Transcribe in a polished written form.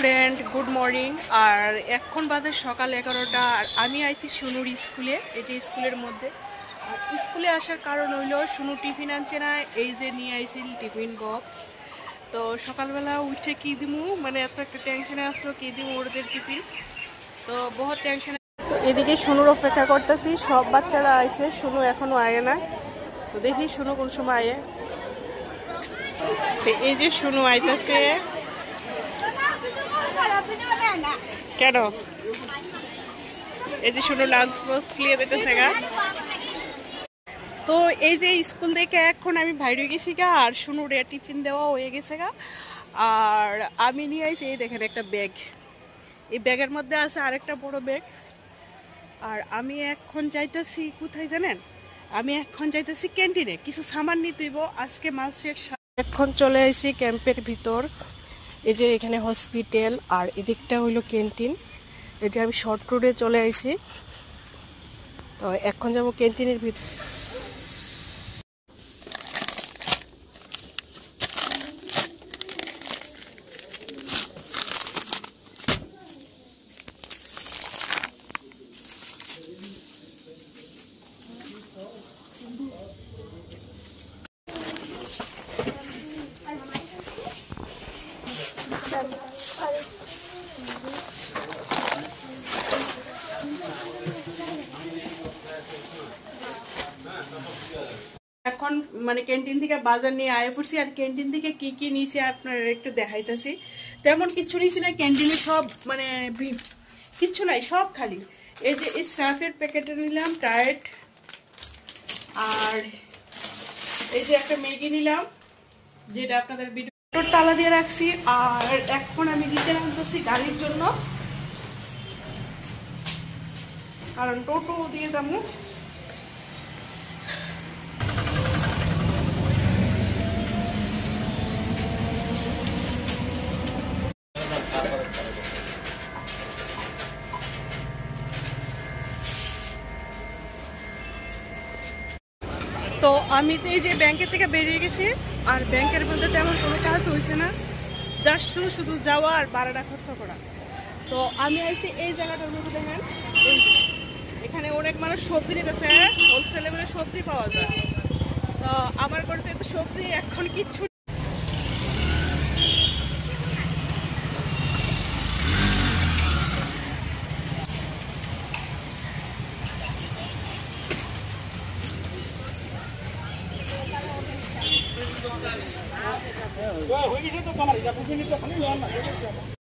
Friend, good morning. আর এখন বাজে সকাল 11টা। আর আমি আইছি শুনুর স্কুলে, এই যে স্কুলের মধ্যে। আর স্কুলে আসার কারণ হইলো শুনু টিফিন আনছে না, এই যে নিয়ে আইছি টিফিন বক্স। তো সকালবেলা উঠে কি দিমু, মানে এত একটা টেনশনে আসলো কি দিমু ওদের টিফিন, তো বহুত টেনশনে। তো এদিকে শুনুর অপেক্ষা করতেছি, সব বাচ্চারা আইছে, শুনু এখনো আয়ে না। তো দেখি শুনু কোন সময় আয়ে। এই যে শুনু আইতাছে। কেন এই যে শুনু লাঞ্চ বক্স নিয়ে দিতেছে গা। তো এই যে স্কুল থেকে এখন আমি বাইরে গেছি গা, আর শুনুর টিফিন দেওয়া হয়ে গেছে গা। আর আমি নিয়ে আইছি এই দেখেন একটা ব্যাগ, এই ব্যাগের মধ্যে আছে আরেকটা বড় ব্যাগ। আর আমি এখন যাইতেছি কোথায় জানেন, আমি এখন যাইতেছি ক্যান্টিনে কিছু সামান নিতে হইব আজকে মাসের। এখন চলে আসি ক্যাম্পের ভিতর। এই যে এখানে হসপিটাল আর এদিকটা হইলো ক্যান্টিন। এই যে আমি শর্ট রোডে চলে আসি। তো এখন যাবো ক্যান্টিনের ভিতর। এখন মানে ক্যান্টিন থেকে বাজার নিয়ে আয় পড়ছি। আর ক্যান্টিন থেকে কি কি নিয়েছি আপনার একটু দেখাইতেছি। তেমন কিচ্ছু নিয়েছি না ক্যান্টিনে, সব মানে কিচ্ছু নাই, সব খালি। এই যে এই স্টাফের প্যাকেটে নিলাম টাইট, আর এই যে একটা ম্যাগি নিলাম যেটা আপনাদের ভিডিও তালা দিয়ে রাখছি। আর এখন আমি দিতে আনতেছি গাড়ির জন্য, কারণ টোটো দিয়ে যাবো। তো আমি তো এই যে ব্যাংকের থেকে বেরিয়ে গেছি, আর ব্যাংকের মধ্যে তেমন কোনো কাজ হয়েছে না, যার শুধু যাওয়া আর ভাড়াটা খরচ করা। তো আমি আইছি এই জায়গাটার মধ্যে, দেখেন এখানে অনেক মানুষ সবজি নিতেছে, হোলসেল লেভেলে সবজি পাওয়া যায়। তো আমার করতে তো সবজি এখন কিচ্ছু।